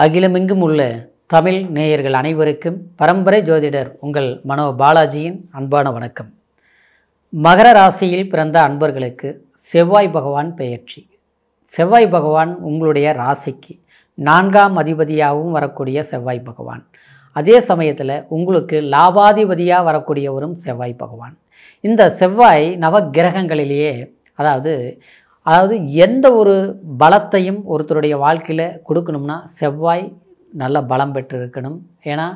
அகிலமெங்கும் உள்ள தமிழ் நேயர்கள் அனைவருக்கும் பரம்பரை ஜோதிடர் உங்கள் மனோ பாலாஜியின் அன்பான வணக்கம். மகர ராசியில் பிறந்த அன்பர்களுக்கு செவ்வாய் பகவான் பெயர்ச்சி. செவ்வாய் பகவான் உங்களுடைய ராசிக்கு 4ஆம் அதிபதியாகவும் வரக்கூடிய செவ்வாய் பகவான். அதே சமயத்தில் உங்களுக்கு லாபாதிபதியாக வரக்கூடியவரும் செவ்வாய் பகவான். இந்த செவ்வாய் நவகிரகங்களிலேயே அதாவது எந்த ஒரு பலத்தையும் ஒருத்தருடைய வாழ்க்கையில் கொடுக்கணும்னா செவ்வாய் நல்ல பலம் பெற்று இருக்கணும். ஏன்னா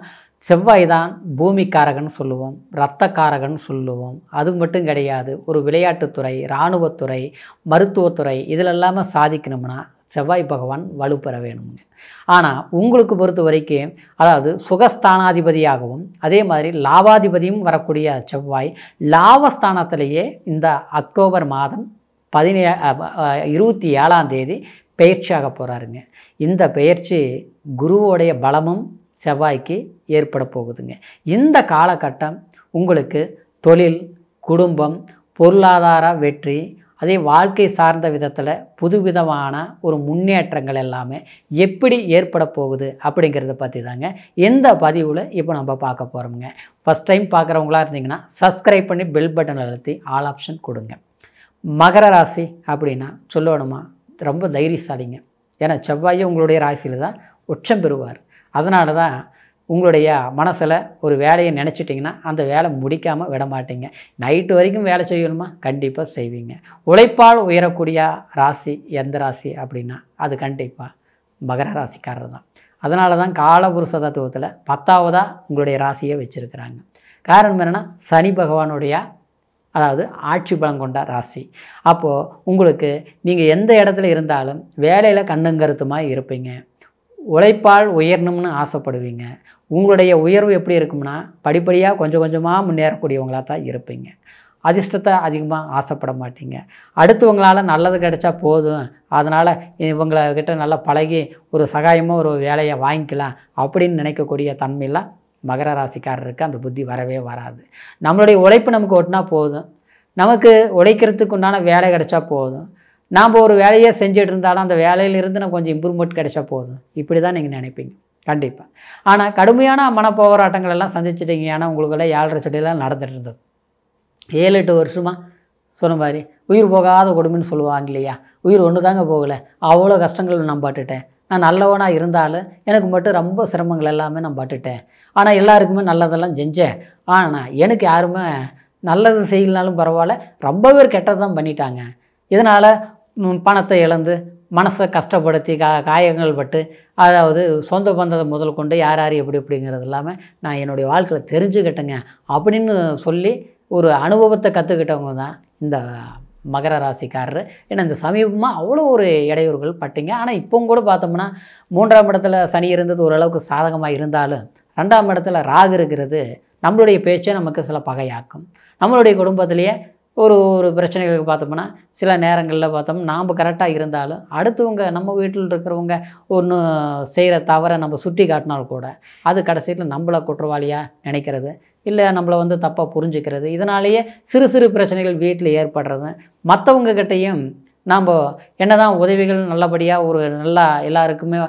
செவ்வாய் தான் பூமிக்காரகன் சொல்லுவோம், இரத்தக்காரகன் சொல்லுவோம். அது மட்டும் கிடையாது, ஒரு விளையாட்டுத்துறை, இராணுவத்துறை, மருத்துவத்துறை இதிலெல்லாமே சாதிக்கணும்னா செவ்வாய் பகவான் வலுப்பெற வேணும். ஆனால் உங்களுக்கு பொறுத்த வரைக்கும் சுகஸ்தானாதிபதியாகவும் அதே மாதிரி லாபாதிபதியும் வரக்கூடிய செவ்வாய் லாபஸ்தானத்திலேயே இந்த அக்டோபர் மாதம் 27ஆம் தேதி பெயர்ச்சியாக போகிறாருங்க. இந்த பெயர்ச்சி குருவோடைய பலமும் செவ்வாய்க்கு ஏற்பட போகுதுங்க. இந்த காலகட்டம் உங்களுக்கு தொழில், குடும்பம், பொருளாதார வெற்றி, அதே வாழ்க்கை சார்ந்த விதத்தில் புதுவிதமான ஒரு முன்னேற்றங்கள் எல்லாமே எப்படி ஏற்பட போகுது அப்படிங்கிறத பற்றி தாங்க இந்த பதிவில் இப்போ நம்ம பார்க்க போகிறோமுங்க. ஃபஸ்ட் டைம் பார்க்குறவங்களா இருந்தீங்கன்னா சப்ஸ்கிரைப் பண்ணி பெல் பட்டன் அழுத்தி ஆல் ஆப்ஷன் கொடுங்க. மகர ராசி அப்படின்னா சொல்லணுமா, ரொம்ப தைரியசாலிங்க. ஏன்னா செவ்வாயை உங்களுடைய ராசியில் தான் உச்சம் பெறுவார். அதனால தான் உங்களுடைய மனசில் ஒரு வேலையை நினச்சிட்டிங்கன்னா அந்த வேலை முடிக்காமல் விட மாட்டீங்க. நைட்டு வரைக்கும் வேலை செய்யணுமா, கண்டிப்பாக செய்வீங்க. உழைப்பால் உயரக்கூடிய ராசி எந்த ராசி அப்படின்னா அது கண்டிப்பாக மகர ராசிக்காரர் தான். அதனால தான் காலபுருஷ தத்துவத்தில் 10ஆவதாக உங்களுடைய ராசியை வச்சுருக்கிறாங்க. காரணம் என்னென்னா சனி பகவானுடைய ஆட்சி பலம் கொண்ட ராசி. அப்போது உங்களுக்கு நீங்கள் எந்த இடத்துல இருந்தாலும் வேலையில் கண்ணுங்கருத்துமாக இருப்பீங்க. உழைப்பால் உயரணும்னு ஆசைப்படுவீங்க. உங்களுடைய உயர்வு எப்படி இருக்கும்னா படிப்படியாக கொஞ்சம் கொஞ்சமாக முன்னேறக்கூடியவங்களாக தான் இருப்பீங்க. அதிர்ஷ்டத்தை அதிகமாக ஆசைப்பட மாட்டீங்க. அடுத்தவங்களால் நல்லது கிடைச்சா போதும், அதனால் இவங்கக்கிட்ட நல்லா பழகி ஒரு சகாயமாக ஒரு வேலையை வாங்கிக்கலாம் அப்படின்னு நினைக்கக்கூடிய தன்மையெல்லாம் மகர ராசிக்காரருக்கு அந்த புத்தி வரவே வராது. நம்மளுடைய உழைப்பு நமக்கு ஒட்டினா போதும், நமக்கு உழைக்கிறதுக்கு உண்டான வேலை கிடைச்சா போதும், நாம் ஒரு வேலையை செஞ்சுட்டு இருந்தாலும் அந்த வேலையிலிருந்து நம்ம கொஞ்சம் இம்ப்ரூவ்மெண்ட் கிடைச்சா போதும், இப்படி தான் நீங்கள் நினைப்பீங்க கண்டிப்பாக. ஆனால் கடுமையான மனப்போராட்டங்கள் எல்லாம் சந்திச்சிட்டிங்க. ஏன்னா உங்களுக்கெல்லாம் 7.5 செடியெல்லாம் நடந்துட்டு இருந்தது 7-8 வருஷமாக. சொன்ன மாதிரி உயிர் போகாத கொடுமைன்னு சொல்லுவாங்க இல்லையா, உயிர் ஒன்று தாங்க போகலை, அவ்வளோ கஷ்டங்கள் நான் பட்டுட்டேன். நான் நல்லவனாக இருந்தாலும் எனக்கு மட்டும் ரொம்ப சிரமங்கள் எல்லாமே நான் பட்டுட்டேன். ஆனால் எல்லாருக்குமே நல்லதெல்லாம் செஞ்சேன். ஆனால் எனக்கு யாருமே நல்லது செய்யலனாலும் பரவாயில்ல, ரொம்ப பேர் கெட்டது தான் பண்ணிட்டாங்க. இதனால் பணத்தை இழந்து மனசை கஷ்டப்படுத்தி காயங்கள் பட்டு சொந்த பந்தத்தை முதல் கொண்டு யார் யார் எப்படி எப்படிங்கிறது இல்லாமல் நான் என்னுடைய வாழ்க்கையில் தெரிஞ்சுக்கிட்டேங்க அப்படின்னு சொல்லி ஒரு அனுபவத்தை கற்றுக்கிட்டவங்க தான் இந்த மகர ராசிக்காரர். ஏன்னா இந்த சமீபமாக அவ்வளோ ஒரு இடையூறுகள் பட்டிங்க. ஆனால் இப்போ கூட பார்த்தோம்னா 3ஆம் இடத்துல சனி இருந்தது ஓரளவுக்கு சாதகமாக இருந்தாலும் 2ஆம் இடத்துல ராகு இருக்கிறது நம்மளுடைய பேச்சை நமக்கு சில பகையாக்கும். நம்மளுடைய குடும்பத்திலேயே ஒரு பிரச்சனைகளுக்கு பார்த்தோம்னா சில நேரங்களில் பார்த்தோம்னா நாம் கரெக்டாக இருந்தாலும் அடுத்தவங்க நம்ம வீட்டில் இருக்கிறவங்க ஒன்று செய்கிற தவறை நம்ம சுட்டி காட்டினாலும் கூட அது கடைசியில் நம்மளை குற்றவாளியாக நினைக்கிறது, இல்லை நம்மளை தப்பாக புரிஞ்சுக்கிறது. இதனாலேயே சிறு சிறு பிரச்சனைகள் வீட்டில் ஏற்படுறது. மற்றவங்கக்கிட்டையும் நாம் என்ன தான் உதவிகள் நல்லபடியாக ஒரு நல்லா எல்லாருக்குமே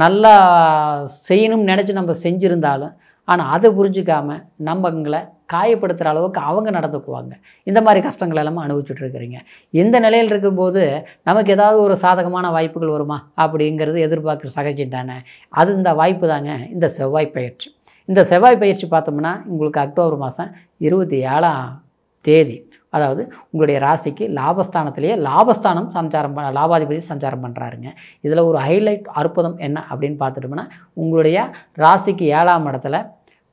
நல்லா செய்யணும்னு நினச்சி நம்ம செஞ்சுருந்தாலும் ஆனால் அதை புரிஞ்சிக்காமல் நம்மங்களை காயப்படுத்துகிற அளவுக்கு அவங்க நடந்துக்குவாங்க. இந்த மாதிரி கஷ்டங்கள் எல்லாமே அனுபவிச்சுட்ருக்குறீங்க. இந்த நிலையில் இருக்கும்போது நமக்கு ஏதாவது ஒரு சாதகமான வாய்ப்புகள் வருமா அப்படிங்கிறது எதிர்பார்க்குற சகஜம் தானே. அது இந்த வாய்ப்பு தாங்க இந்த செவ்வாய் பயிற்சி. இந்த செவ்வாய் பயிற்சி பார்த்தோம்னா உங்களுக்கு அக்டோபர் மாதம் 27ஆம் தேதி உங்களுடைய ராசிக்கு லாபஸ்தானத்திலேயே லாபஸ்தானம் லாபாதிபதி சஞ்சாரம் பண்ணுறாருங்க. இதில் ஒரு ஹைலைட் அற்புதம் என்ன அப்படின்னு பார்த்துட்டோம்னா உங்களுடைய ராசிக்கு 7ஆம் இடத்துல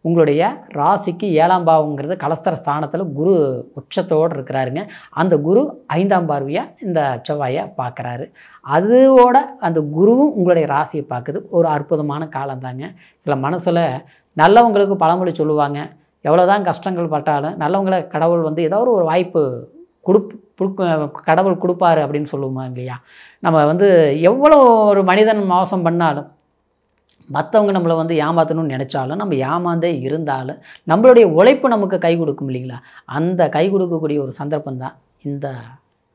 உங்களுடைய ராசிக்கு 7ஆம் பாவங்கிறது கலஸ்தர ஸ்தானத்தில் குரு உச்சத்தோடு இருக்கிறாருங்க. அந்த குரு 5ஆம் பார்வையாக இந்த செவ்வாயை பார்க்குறாரு. அதோட அந்த குருவும் உங்களுடைய ராசியை பார்க்குது. ஒரு அற்புதமான காலம் தாங்க. சில மனசில் நல்லவங்களுக்கு பழமொழி சொல்லுவாங்க, எவ்வளோதான் கஷ்டங்கள் பட்டாலும் நல்லவங்களை கடவுள் ஏதாவது ஒரு வாய்ப்பு கடவுள் கொடுப்பாரு அப்படின்னு சொல்லுவோம் இல்லையா. நம்ம எவ்வளோ ஒரு மனிதன் மோசம் பண்ணாலும் மற்றவங்க நம்மளை ஏமாற்றணும்னு நினச்சாலும் நம்ம ஏமாந்தே இருந்தாலும் நம்மளுடைய உழைப்பு நமக்கு கை கொடுக்கும் இல்லைங்களா. அந்த கை கொடுக்கக்கூடிய ஒரு சந்தர்ப்பம் தான் இந்த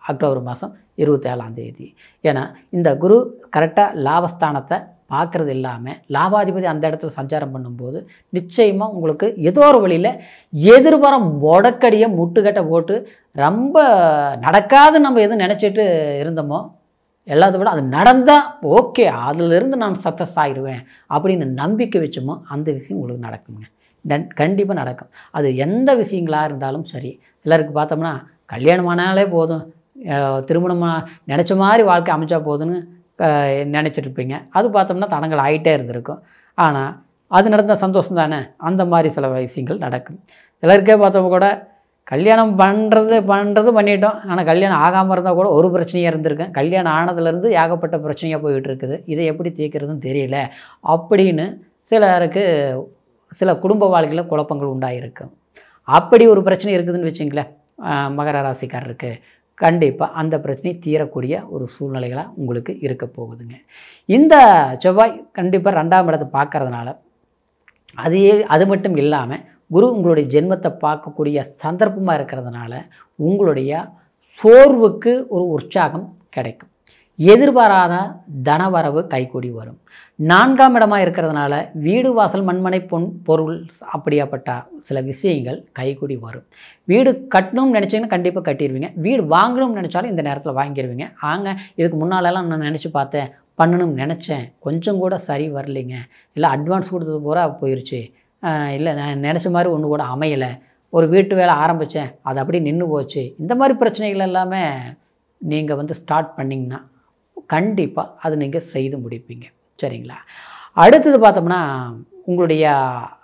அக்டோபர் மாதம் 27ஆம் தேதி. ஏன்னா இந்த குரு கரெக்டாக லாபஸ்தானத்தை பார்க்குறது இல்லாமல் லாபாதிபதி அந்த இடத்துல சஞ்சாரம் பண்ணும்போது நிச்சயமாக உங்களுக்கு ஏதோ ஒரு வழியில் எதிர்பார முடக்கடியை முட்டுக்கட்டை போட்டு ரொம்ப நடக்காது நம்ம எதுவும் நினச்சிட்டு இருந்தோமோ எல்லாத்த விட அது நடந்தால் ஓகே அதிலிருந்து நான் சக்ஸஸ் ஆகிடுவேன் அப்படின்னு நம்பிக்கை வச்சோமோ அந்த விஷயம் உங்களுக்கு நடக்குங்க. கண்டிப்பாக நடக்கும். அது எந்த விஷயங்களாக இருந்தாலும் சரி. சிலருக்கு பார்த்தோம்னா கல்யாணமானாலே போதும், திருமணமாக நினச்ச மாதிரி வாழ்க்கை அமைச்சா போதுன்னு நினச்சிட்ருப்பீங்க. அது பார்த்தோம்னா தடங்கள் ஆகிட்டே இருந்திருக்கும். ஆனால் அது நடந்தால் சந்தோஷம் தானே, அந்த மாதிரி சில விஷயங்கள் நடக்கும். சிலருக்கே பார்த்தவங்க கூட கல்யாணம் பண்ணிட்டோம், ஆனால் கல்யாணம் ஆகாமல் இருந்தால் கூட ஒரு பிரச்சனையாக இருந்திருக்கேன், கல்யாணம் ஆனதுலேருந்து ஏகப்பட்ட பிரச்சனையாக போய்கிட்டு இருக்குது, இதை எப்படி தீர்க்கிறதுன்னு தெரியல அப்படின்னு சிலருக்கு சில குடும்ப வாழ்க்கையில் குழப்பங்கள் உண்டாகிருக்கும். அப்படி ஒரு பிரச்சனை இருக்குதுன்னு வச்சுங்களேன் மகர ராசிக்காரருக்கு, கண்டிப்பாக அந்த பிரச்சனை தீரக்கூடிய ஒரு சூழ்நிலைகளாக உங்களுக்கு இருக்க போகுதுங்க. இந்த செவ்வாய் கண்டிப்பாக 2ஆம் இடத்தை பார்க்கறதுனால அது மட்டும் இல்லாமல் குரு உங்களுடைய ஜென்மத்தை பார்க்கக்கூடிய சந்தர்ப்பமாக இருக்கிறதுனால உங்களுடைய சோர்வுக்கு ஒரு உற்சாகம் கிடைக்கும். எதிர்பாராத தனவரவு கைகூடி வரும். 4ஆம் இடமாக இருக்கிறதுனால வீடு வாசல் மண்மனை பொருள் அப்படியாப்பட்ட சில விஷயங்கள் கைகூடி வரும். வீடு கட்டணும்னு நினச்சிங்கன்னா கண்டிப்பாக கட்டிடுவீங்க. வீடு வாங்கணும்னு நினச்சாலும் இந்த நேரத்தில் வாங்கிடுவீங்க. இதுக்கு முன்னாலெல்லாம் நான் நினச்சி பார்த்தேன், பண்ணணும்னு நினச்சேன், கொஞ்சம் கூட சரி வரலைங்க, இல்லை அட்வான்ஸ் கொடுத்தது பூரா போயிடுச்சு, இல்லை நான் நினச்ச மாதிரி ஒன்று கூட அமையலை, ஒரு வீட்டு வேலை ஆரம்பித்தேன் அது அப்படியே நின்று போச்சு. இந்த மாதிரி பிரச்சனைகள் எல்லாமே நீங்கள் ஸ்டார்ட் பண்ணிங்கன்னா கண்டிப்பாக அது நீங்கள் செய்து முடிப்பீங்க. சரிங்களா? அடுத்தது பார்த்தோம்னா உங்களுடைய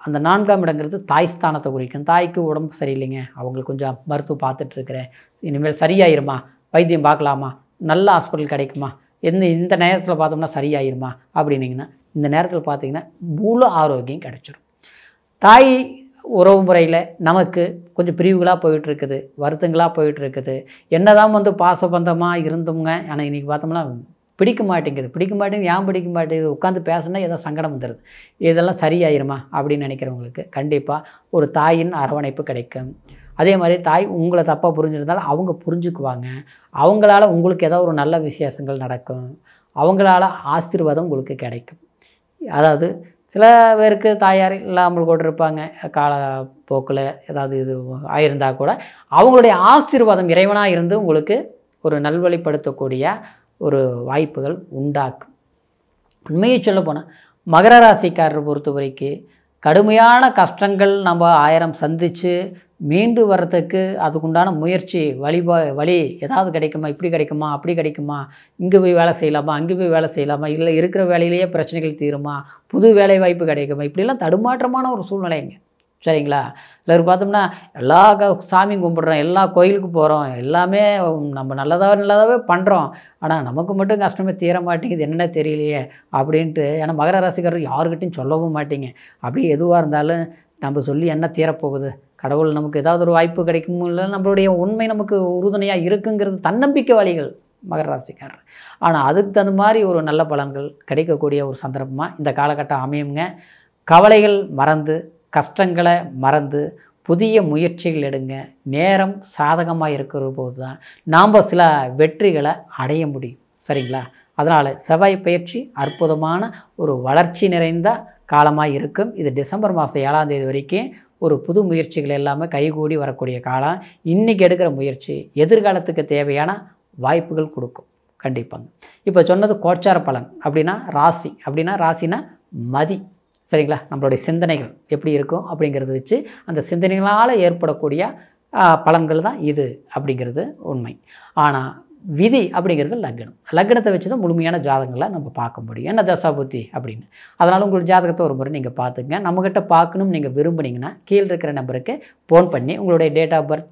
அந்த 4ஆம் இடங்கிறது தாய் ஸ்தானத்தை குறிக்கும். தாய்க்கு உடம்பு சரியில்லைங்க, அவங்களுக்கு கொஞ்சம் மருத்துவம் பார்த்துட்ருக்குறேன், இனிமேல் சரியாயிருமா, வைத்தியம் பார்க்கலாமா, நல்ல ஹாஸ்பிட்டல் கிடைக்குமா, இந்த நேரத்தில் பார்த்தோம்னா சரியாயிருமா அப்படின்னிங்கன்னா இந்த நேரத்தில் பார்த்தீங்கன்னா முழு ஆரோக்கியம் கிடைச்சிடும். தாய் உறவு முறையில் நமக்கு கொஞ்சம் பிரிவுகளாக போயிட்டுருக்குது, வருத்தங்களாக போயிட்டுருக்குது, என்ன தான் பாசபந்தமாக இருந்தோங்க, ஆனால் இன்றைக்கி பார்த்தோம்னா பிடிக்க மாட்டேங்குது. ஏன் பிடிக்க மாட்டேங்குது, உட்காந்து பேசுனா ஏதோ சங்கடம் வந்துடுது, இதெல்லாம் சரியாயிருமா அப்படின்னு நினைக்கிறவங்களுக்கு கண்டிப்பாக ஒரு தாயின் அரவணைப்பு கிடைக்கும். அதே மாதிரி தாய் உங்களை தப்பாக புரிஞ்சிருந்தாலும் அவங்க புரிஞ்சுக்குவாங்க. அவங்களால உங்களுக்கு ஏதோ ஒரு நல்ல விசேஷங்கள் நடக்கும், அவங்களால ஆசீர்வாதம் உங்களுக்கு கிடைக்கும். அதாவது சில பேருக்கு தாயார் இல்லாமல் கூட இருப்பாங்க, காலப்போக்கில் ஏதாவது இது ஆயிருந்தால் கூட அவங்களுடைய ஆசீர்வாதம் இறைவனாக இருந்து உங்களுக்கு ஒரு நல்வழிப்படுத்தக்கூடிய ஒரு வாய்ப்புகள் உண்டாக்கும். உண்மையை சொல்ல போனால் மகர ராசிக்காரர் பொறுத்த வரைக்கும் கடுமையான கஷ்டங்கள் நம்ம 1000 சந்தித்து மீண்டு வர்றதுக்கு அதுக்குண்டான முயற்சி வழி ஏதாவது கிடைக்குமா, இப்படி கிடைக்குமா, அப்படி கிடைக்குமா, இங்கே போய் வேலை செய்யலாமா, அங்கே போய் வேலை செய்யலாமா, இல்லை இருக்கிற வேலையிலேயே பிரச்சனைகள் தீருமா, புது வேலை வாய்ப்பு கிடைக்குமா, இப்படிலாம் தடுமாற்றமான ஒரு சூழ்நிலைங்க. சரிங்களா? எல்லோரும் பார்த்தோம்னா எல்லா சாமி கும்பிட்றோம், எல்லா கோயிலுக்கு போகிறோம், எல்லாமே நம்ம நல்லதாகவே பண்ணுறோம், ஆனால் நமக்கு மட்டும் கஷ்டமே தீர மாட்டேங்குது, என்னென்ன தெரியலையே அப்படின்ட்டு. ஏன்னா மகர ராசிக்காரர் யாருக்கிட்டையும் சொல்லவும் மாட்டீங்க. அப்படியே எதுவாக இருந்தாலும் நம்ம சொல்லி என்ன தீரப்போகுது, கடவுள் நமக்கு ஏதாவது ஒரு வாய்ப்பு கிடைக்கும், இல்லை நம்மளுடைய உண்மை நமக்கு உறுதுணையாக இருக்குங்கிறது தன்னம்பிக்கை வழிகள் மகர ராசிக்காரர். ஆனால் அதுக்கு தகுந்த மாதிரி ஒரு நல்ல பலன்கள் கிடைக்கக்கூடிய ஒரு சந்தர்ப்பமாக இந்த காலகட்டம் அமையுங்க. கவலைகள் மறந்து, கஷ்டங்களை மறந்து புதிய முயற்சிகள் எடுங்க. நேரம் சாதகமாக இருக்கிற போது தான் நாம் சில வெற்றிகளை அடைய முடியும். சரிங்களா? அதனால் செவ்வாய் பயிற்சி அற்புதமான ஒரு வளர்ச்சி நிறைந்த காலமாக இருக்கும். இது டிசம்பர் மாதம் 7ஆம் தேதி வரைக்கும் ஒரு புது முயற்சிகள் எல்லாமே கைகூடி வரக்கூடிய காலம். இன்றைக்கி எடுக்கிற முயற்சி எதிர்காலத்துக்கு தேவையான வாய்ப்புகள் கொடுக்கும் கண்டிப்பாங்க. இப்போ சொன்னது கோச்சார பலன் அப்படின்னா ராசி, ராசினா மதி. சரிங்களா? நம்மளுடைய சிந்தனைகள் எப்படி இருக்கும் அப்படிங்கிறத வச்சு அந்த சிந்தனைகளால் ஏற்படக்கூடிய பலன்கள் தான் இது அப்படிங்கிறது உண்மை. ஆனால் விதி அப்படிங்கிறது லக்னத்தை வச்சு தான் முழுமையான ஜாதகங்களை நம்ம பார்க்க முடியும், என்ன தசாபுத்தி அப்படின்னு. அதனால் உங்களோட ஜாதகத்தை ஒரு முறை நீங்கள் பார்த்துங்க. நம்மக்கிட்ட பார்க்கணும்னு நீங்கள் விரும்புனீங்கன்னா கீழே இருக்கிற நம்பருக்கு ஃபோன் பண்ணி உங்களுடைய டேட் ஆஃப் பர்த்,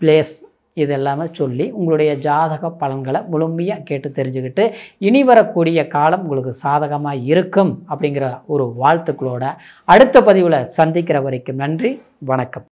பிளேஸ் இது எல்லாமே சொல்லி உங்களுடைய ஜாதக பலன்களை முழுமையாக கேட்டு தெரிஞ்சுக்கிட்டு இனி வரக்கூடிய காலம் உங்களுக்கு சாதகமாக இருக்கும் அப்படிங்கிற ஒரு வாழ்த்துக்களோட அடுத்த பதிவில் சந்திக்கிற வரைக்கும் நன்றி, வணக்கம்.